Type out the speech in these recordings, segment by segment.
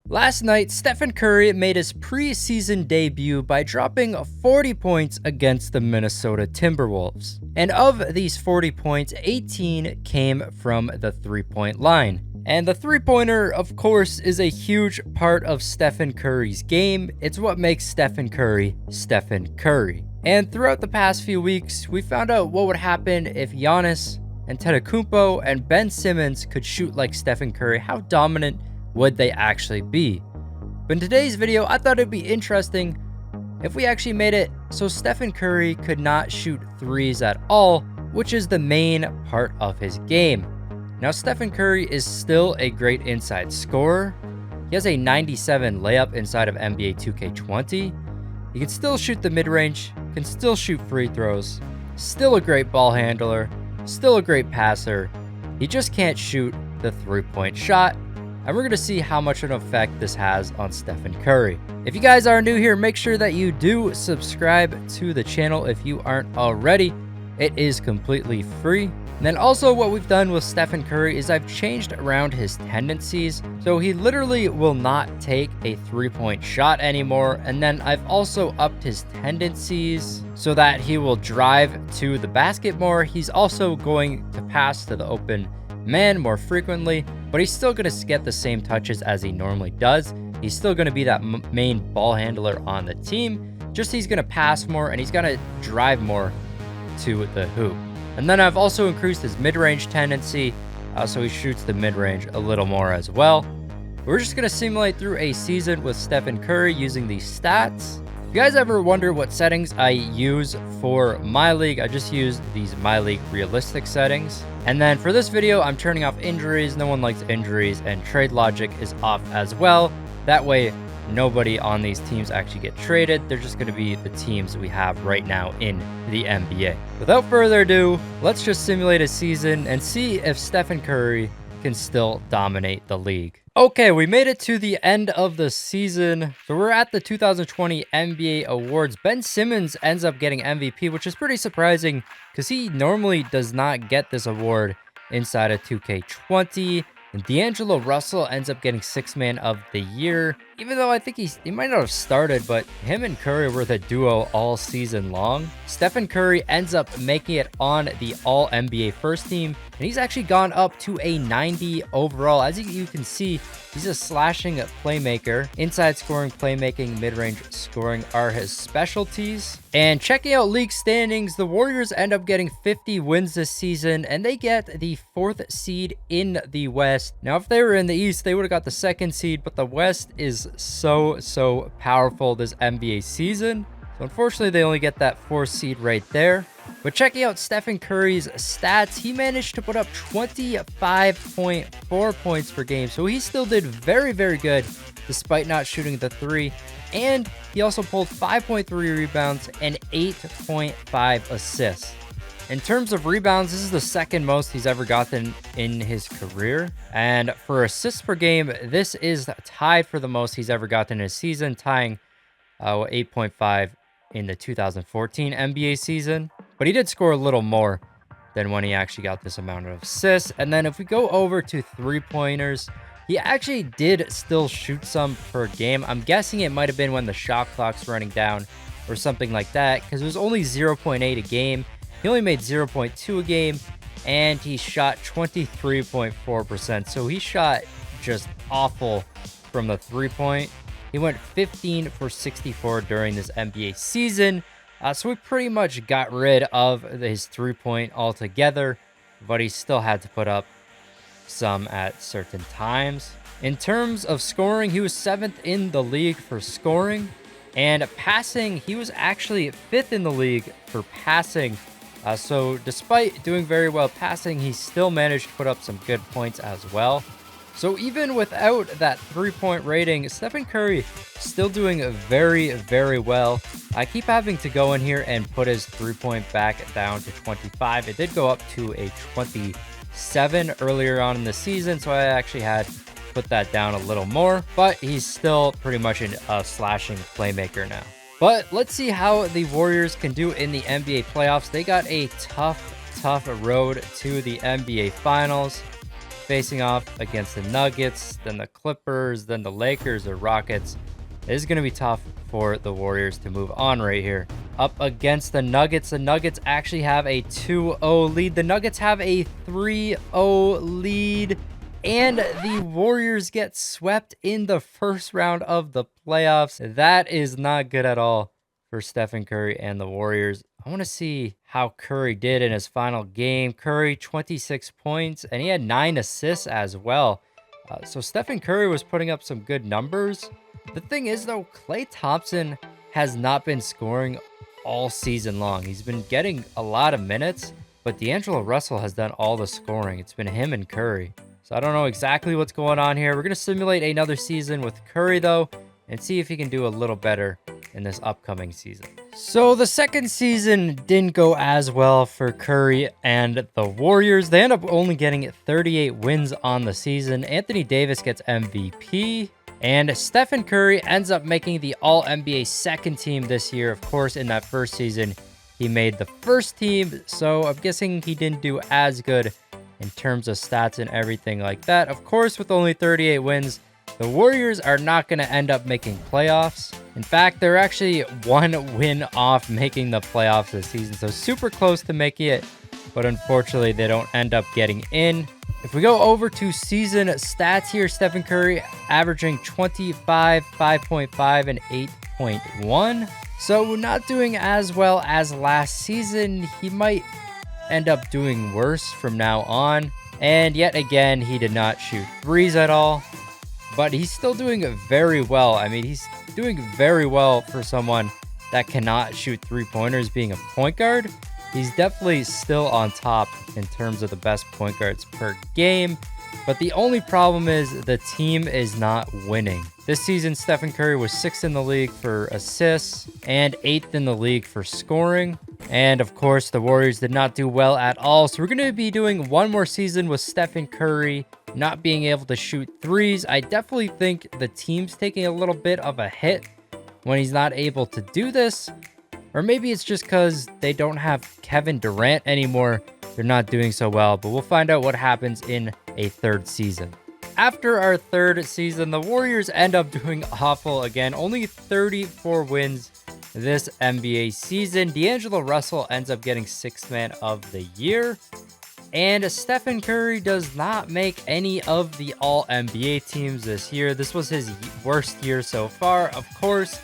Last night, Stephen Curry made his preseason debut by dropping 40 points against the Minnesota Timberwolves. And of these 40 points, 18 came from the three-point line. And the three-pointer, of course, is a huge part of Stephen Curry's game. It's what makes Stephen Curry, Stephen Curry. And throughout the past few weeks, we found out what would happen if Giannis, Antetokounmpo, and Ben Simmons could shoot like Stephen Curry. How dominant would they actually be? But in today's video, I thought it'd be interesting if we actually made it so Stephen Curry could not shoot threes at all, which is the main part of his game. Now, Stephen Curry is still a great inside scorer. He has a 97 layup inside of NBA 2K20. He can still shoot the mid-range, can still shoot free throws, still a great ball handler, still a great passer. He just can't shoot the three-point shot. And we're going to see how much of an effect this has on Stephen Curry. If you guys are new here, make sure that you do subscribe to the channel if you aren't already. It is completely free. And then also what we've done with Stephen Curry is I've changed around his tendencies. So he literally will not take a three-point shot anymore. And then I've also upped his tendencies so that he will drive to the basket more. He's also going to pass to the open man more frequently, but he's still going to get the same touches as he normally does. He's still going to be that main ball handler on the team. Just he's going to pass more and he's going to drive more to the hoop. And then I've also increased his mid-range tendency, so he shoots the mid-range a little more as well. We're just going to simulate through a season with Stephen Curry using these stats. If you guys ever wonder what settings I use for my league, I just use these my league realistic settings. And then for this video, I'm turning off injuries. No one likes injuries, and trade logic is off as well. That way, nobody on these teams actually get traded. They're just going to be the teams we have right now in the NBA. Without further ado, let's just simulate a season and see if Stephen Curry can still dominate the league. Okay, we made it to the end of the season. So we're at the 2020 NBA Awards. Ben Simmons ends up getting MVP, which is pretty surprising because he normally does not get this award inside of 2K20. And D'Angelo Russell ends up getting Sixth Man of the Year, even though I think he might not have started, but him and Curry were the duo all season long. Stephen Curry ends up making it on the All-NBA First Team, and he's actually gone up to a 90 overall. As you can see, he's a slashing playmaker. Inside scoring, playmaking, mid-range scoring are his specialties. And checking out league standings, the Warriors end up getting 50 wins this season, and they get the 4th seed in the West. Now, if they were in the East, they would have got the 2nd seed, but the West is so powerful this NBA season. So unfortunately, they only get that 4th seed right there. But checking out Stephen Curry's stats, he managed to put up 25.4 points per game. So he still did very good despite not shooting the three. And he also pulled 5.3 rebounds and 8.5 assists. In terms of rebounds, this is the 2nd most he's ever gotten in his career. And for assists per game, this is tied for the most he's ever gotten in a season, tying 8.5 in the 2014 NBA season. But he did score a little more than when he actually got this amount of assists. And then if we go over to three-pointers, he actually did still shoot some per game. I'm guessing it might have been when the shot clock's running down or something like that, because it was only 0.8 a game. He only made 0.2 a game, and he shot 23.4%. So he shot just awful from the three-point. He went 15 for 64 during this NBA season. So we pretty much got rid of his three-point altogether, but he still had to put up some at certain times. In terms of scoring, he was 7th in the league for scoring, and passing, he was actually 5th in the league for passing. So despite doing very well passing, he still managed to put up some good points as well. So even without that three-point rating, Stephen Curry still doing very well. I keep having to go in here and put his three-point back down to 25. It did go up to a 27 earlier on in the season, so I actually had to put that down a little more. But he's still pretty much a slashing playmaker now. But let's see how the Warriors can do in the NBA playoffs. They got a tough road to the NBA Finals. facing off against the Nuggets, then the Clippers, then the Lakers or Rockets. It is going to be tough for the Warriors to move on right here. Up against the Nuggets. The Nuggets actually have a 2-0 lead. The Nuggets have a 3-0 lead. And the Warriors get swept in the first round of the playoffs. That is not good at all for Stephen Curry and the Warriors. I want to see how Curry did in his final game. Curry, 26 points, and he had 9 assists as well. So Stephen Curry was putting up some good numbers. The thing is, though, Klay Thompson has not been scoring all season long. He's been getting a lot of minutes, but D'Angelo Russell has done all the scoring. It's been him and Curry. So I don't know exactly what's going on here. We're going to simulate another season with Curry, though, and see if he can do a little better in this upcoming season. So the second season didn't go as well for Curry and the Warriors. They end up only getting 38 wins on the season. Anthony Davis gets MVP. And Stephen Curry ends up making the All-NBA second team this year. Of course, in that first season, he made the first team. So I'm guessing he didn't do as good in terms of stats and everything like that. Of course, with only 38 wins, the Warriors are not going to end up making playoffs. In fact, they're actually 1 win off making the playoffs this season. So super close to making it, but unfortunately, they don't end up getting in. If we go over to season stats here, Stephen Curry averaging 25, 5.5, and 8.1. So not doing as well as last season. He might end up doing worse from now on. And yet again, he did not shoot threes at all. But he's still doing very well. I mean, he's doing very well for someone that cannot shoot three-pointers being a point guard. He's definitely still on top in terms of the best point guards per game. But the only problem is the team is not winning. This season, Stephen Curry was 6th in the league for assists and 8th in the league for scoring. And of course, the Warriors did not do well at all. So we're going to be doing one more season with Stephen Curry not being able to shoot threes. I definitely think the team's taking a little bit of a hit when he's not able to do this. Or maybe it's just because they don't have Kevin Durant anymore. They're not doing so well, but we'll find out what happens in a third season. After our third season, the Warriors end up doing awful again. Only 34 wins this NBA season. D'Angelo Russell ends up getting 6th man of the year. And Stephen Curry does not make any of the All-NBA teams this year. This was his worst year so far. Of course,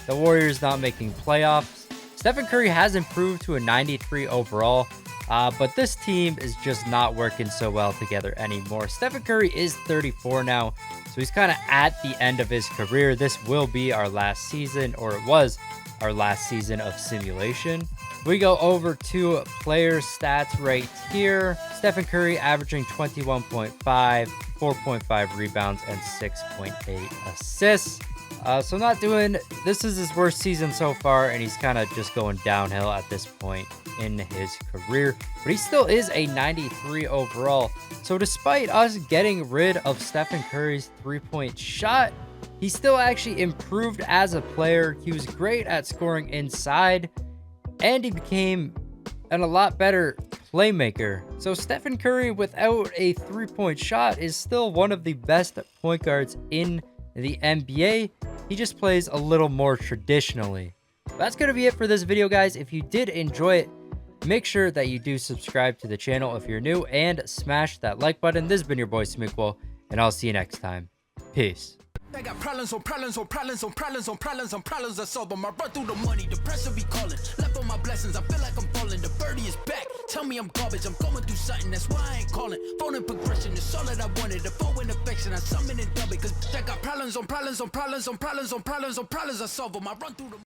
the Warriors not making playoffs. Stephen Curry has improved to a 93 overall, but this team is just not working so well together anymore. Stephen Curry is 34 now, so he's kind of at the end of his career. This will be our last season, or it was our last season of simulation. We go over to player stats right here. Stephen Curry averaging 21.5, 4.5 rebounds, and 6.8 assists. So not doing, this is his worst season so far, and he's kind of just going downhill at this point in his career. But he still is a 93 overall. So despite us getting rid of Stephen Curry's three-point shot, he still actually improved as a player. He was great at scoring inside, and he became a lot better playmaker. So Stephen Curry without a three-point shot is still one of the best point guards in the NBA. He just plays a little more traditionally. That's going to be it for this video, guys. If you did enjoy it, make sure that you do subscribe to the channel if you're new and smash that like button. This has been your boy Smequle, and I'll see you next time. Peace. I got problems on problems on problems on problems on problems on problems. I solve them. I run through the money. The pressure be calling. Left on my blessings. I feel like I'm falling. The birdie is back. Tell me I'm garbage. I'm going through something. That's why I ain't calling. Phone in progression. It's all that I wanted. The phone in affection. I summon and dub it. Cause I got problems on problems on problems on problems on problems on problems. I solve them. I run through the